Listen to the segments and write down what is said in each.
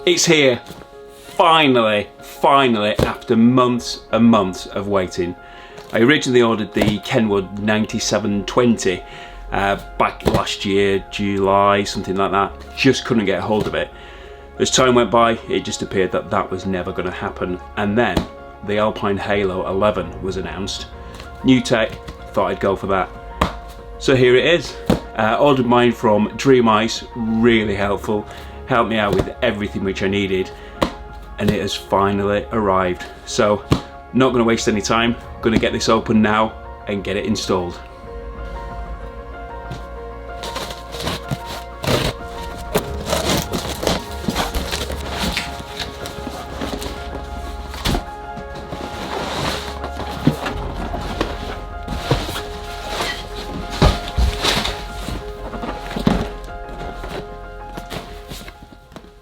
It's here. Finally, after months and months of waiting. I originally ordered the Kenwood 9720 back last year, July, something like that. Just couldn't get a hold of it. As time went by, it just appeared that that was never going to happen. And then the Alpine Halo 11 was announced. New tech, thought I'd go for that. So here it is. Ordered mine from Dream Ice, really helpful. Helped me out with everything which I needed. And it has finally arrived. So, not going to waste any time. Going to get this open now and get it installed.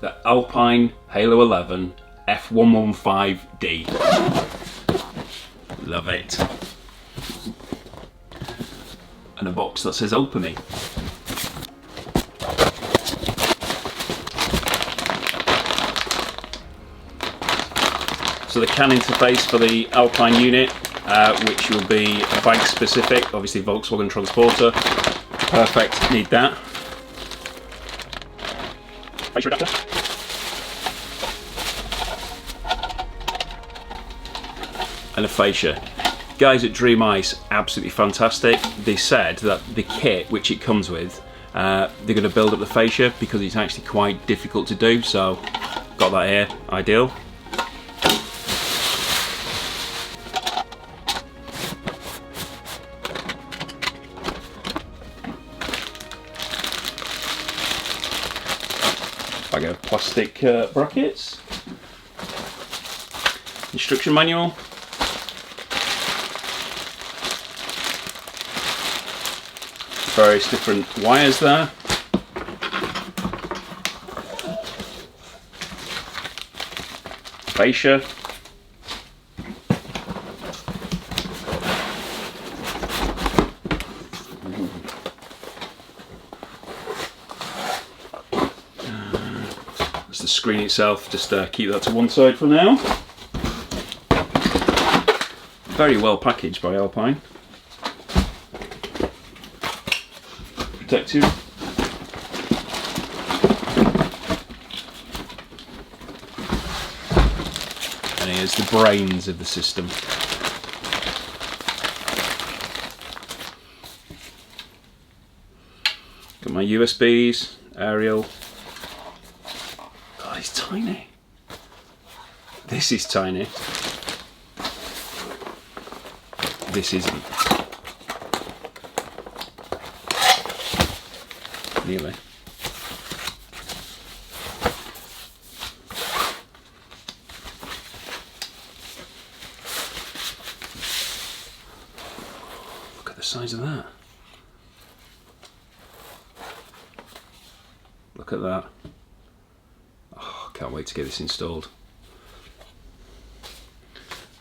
The Alpine Halo 11 F115D. Love it. And a box that says open me. So the CAN interface for the Alpine unit, which will be bike specific, obviously Volkswagen Transporter. Perfect, need that. Face adapter. And a fascia. Guys at Dream Ice, absolutely fantastic. They said that the kit which it comes with, they're going to build up the fascia because it's actually quite difficult to do, so got that here, ideal. Bag of plastic brackets. Instruction manual. Various different wires there. Fascia. That's the screen itself, just keep that to one side for now. Very well packaged by Alpine. Protective. And here's the brains of the system. Got my USBs, aerial. God, it's tiny. This is tiny. This isn't. Nearly. Look at the size of that. Look at that. Oh, can't wait to get this installed. I'm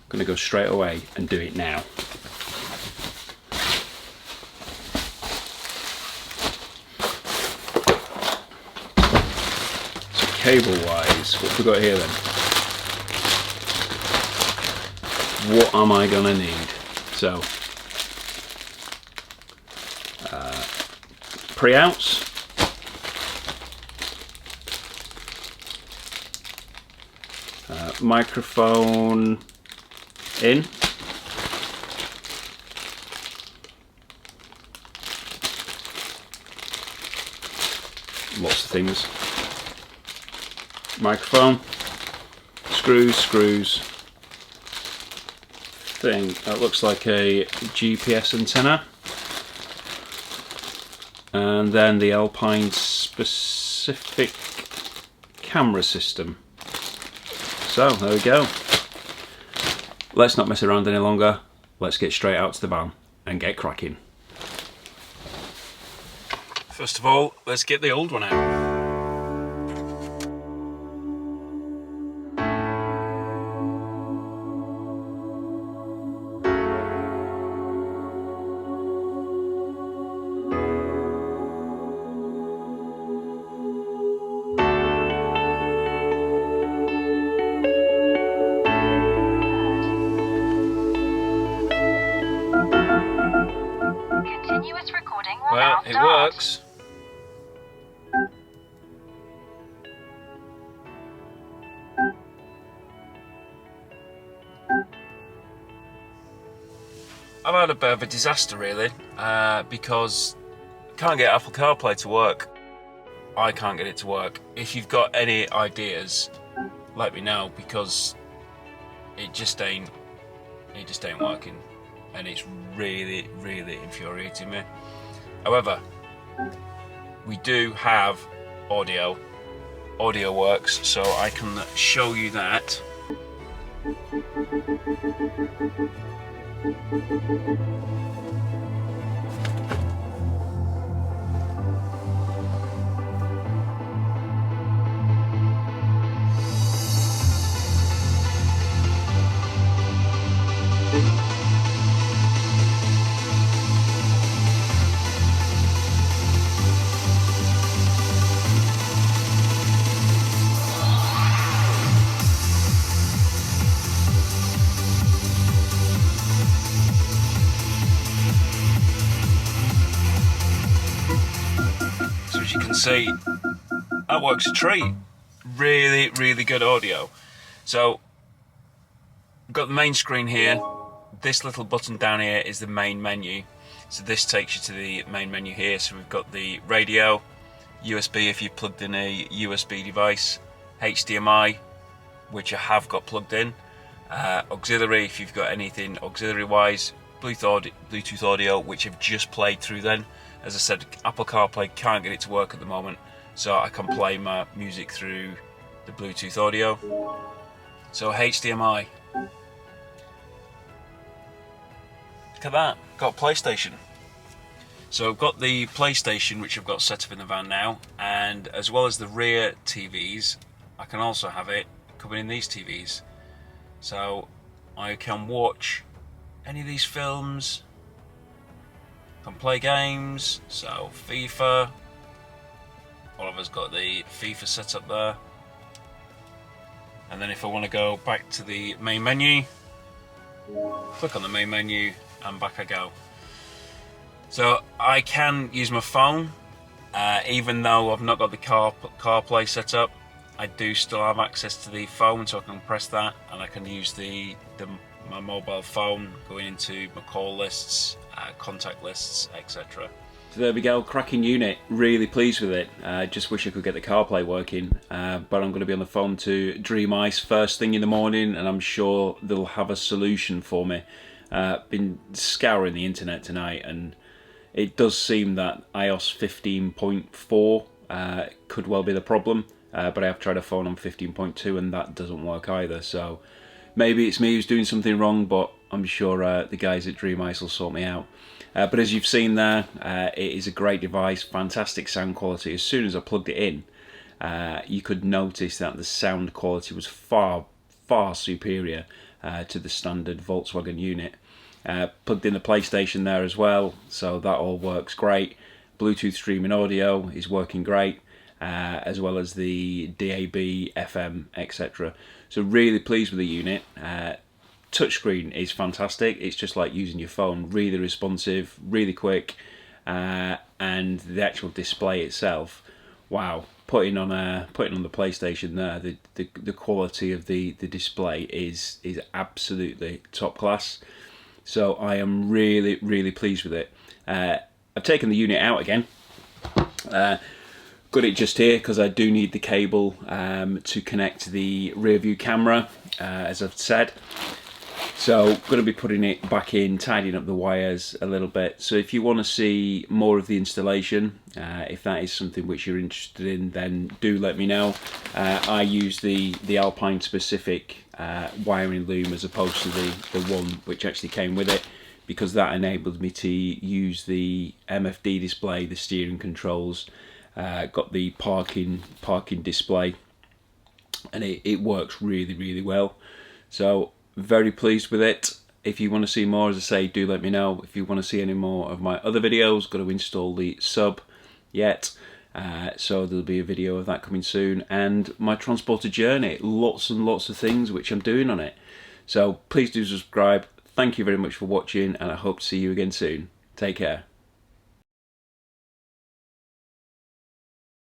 going to go straight away and do it now. Cable wise, what have we got here then? What am I gonna need? So, pre-outs, microphone in, lots of things. Microphone, screws, thing that looks like a GPS antenna, and then the Alpine specific camera system. So there we go. Let's not mess around any longer, let's get straight out to the van and get cracking. First of all, let's get the old one out. works. I've had a bit of a disaster really, because I can't get Apple CarPlay to work. I can't get it to work. If you've got any ideas, let me know, because it just ain't working, and it's really infuriating me. However, we do have audio works, so I can show you that. As you can see, that works a treat. Really good audio. So we've got the main screen here. This little button down here is the main menu, so this takes you to the main menu here. So we've got the radio, USB if you've plugged in a USB device, HDMI, which I have got plugged in, auxiliary if you've got anything auxiliary wise, Bluetooth audio, which I've just played through then. As I said, Apple CarPlay can't get it to work at the moment, so I can play my music through the Bluetooth audio. So HDMI. Look at that, got a PlayStation. So I've got the PlayStation, which I've got set up in the van now, and as well as the rear TVs, I can also have it coming in these TVs. So I can watch any of these films, can play games, so FIFA. Oliver's got the FIFA set up there. And then if I want to go back to the main menu, click on the main menu and back I go. So I can use my phone, even though I've not got the CarPlay set up, I do still have access to the phone, so I can press that and I can use my mobile phone going into my call lists, contact lists, etc. So there we go, cracking unit, really pleased with it. Just wish I could get the CarPlay working, but I'm going to be on the phone to Dream Ice first thing in the morning, and I'm sure they'll have a solution for me. Been scouring the internet tonight, and it does seem that iOS 15.4 could well be the problem, but I have tried a phone on 15.2 and that doesn't work either, so maybe it's me who's doing something wrong, but I'm sure the guys at Dream Ice will sort me out. But as you've seen there, it is a great device, fantastic sound quality. As soon as I plugged it in, you could notice that the sound quality was far superior to the standard Volkswagen unit. Plugged in the PlayStation there as well, so that all works great. Bluetooth streaming audio is working great, as well as the DAB, FM, etc. So really pleased with the unit. Touchscreen is fantastic. It's just like using your phone, really responsive, really quick, and the actual display itself, wow. Putting on the PlayStation there, the quality of the display is absolutely top class. So I am really pleased with it. I've taken the unit out again. Got it just here because I do need the cable to connect to the rear view camera, as I've said. So going to be putting it back in, tidying up the wires a little bit. So if you want to see more of the installation, if that is something which you're interested in, then do let me know. I use the Alpine specific wiring loom as opposed to the one which actually came with it, because that enabled me to use the MFD display, the steering controls, got the parking display, and it works really well. So very pleased with it. If you want to see more, as I say, do let me know. If you want to see any more of my other videos, got to install the sub yet, so there'll be a video of that coming soon, and my transporter journey, lots and lots of things which I'm doing on it. So please do subscribe. Thank you very much for watching, and I hope to see you again soon. Take care.